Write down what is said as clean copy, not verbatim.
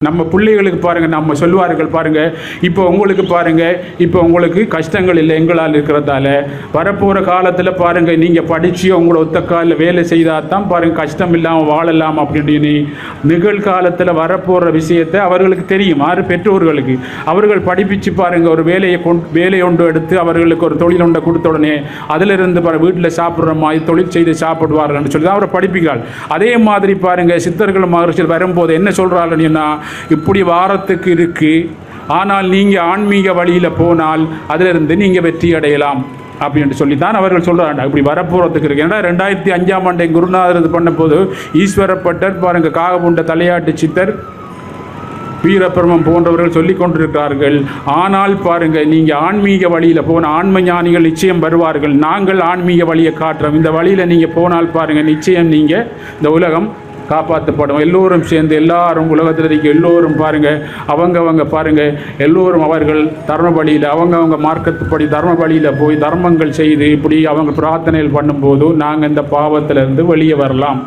நம்ம பிள்ளைகளுக்கு பாருங்கள், நம்ம சொல்வார்கள் பாருங்கள், இப்போ உங்களுக்கு பாருங்கள், இப்போ உங்களுக்கு கஷ்டங்கள் இல்லை எங்களால் இருக்கிறதால, வரப்போகிற காலத்தில் பாருங்கள், நீங்கள் படித்து உங்களை ஒத்த காலில் வேலை செய்தால் தான் பாருங்கள் கஷ்டம் இல்லாமல் வாழலாம் அப்படின்னு நிகழ்காலத்தில் வரப்போகிற விஷயத்தை அவர்களுக்கு தெரியும். ஆறு பெற்றோர்களுக்கு அவர்கள் படிப்பிச்சு பாருங்கள், ஒரு வேலை ஒன்று எடுத்து அவர்களுக்கு ஒரு தொழில் ஒன்றை கொடுத்த உடனே அதிலிருந்து வீட்டில் சாப்பிட்ற மாதிரி தொழில் செய்து சாப்பிடுவார்கள் சொல்லி தான் அவரை படிப்பிக்காள். அதே மாதிரி பாருங்கள், சித்தர்கள் மகர்ஷிகள் வரும்போது என்ன சொல்கிறாங்கன்னா, இப்படி வாரத்துக்கு இருக்கு, ஆனால் நீங்கள் ஆன்மீக வழியில் போனால் அதிலிருந்து நீங்கள் வெற்றி அடையலாம் அப்படின்னு சொல்லித்தான் அவர்கள் சொல்கிறாங்க. இப்படி வரப்போகிறதுக்கு இருக்கு. ஏன்னா 2005 குருநாதர் இது பண்ண போது ஈஸ்வரப்பட்டர் பாருங்கள், காகபுண்ட தலையாட்டு சித்தர், வீரபிரமம் போன்றவர்கள் சொல்லி கொண்டிருக்கிறார்கள். ஆனால் பாருங்கள், நீங்கள் ஆன்மீக வழியில் போன ஆன்ம ஞானிகள் நிச்சயம் வருவார்கள். நாங்கள் ஆன்மீக வழியை காட்டுறோம். இந்த வழியில் நீங்கள் போனால் பாருங்கள், நிச்சயம் நீங்கள் இந்த உலகம் காப்பாற்றப்படும். எல்லோரும் சேர்ந்து எல்லாரும் உலகத்தில் இருக்க எல்லோரும் பாருங்கள், அவங்க பாருங்கள், எல்லோரும் அவர்கள் தர்ம வழியில் அவங்க மார்க்கத்துப்படி தர்ம வழியில் போய் தர்மங்கள் செய்து இப்படி அவங்க பிரார்த்தனைகள் பண்ணும்போது நாங்கள் இந்த பாவத்திலிருந்து வெளியே வரலாம்.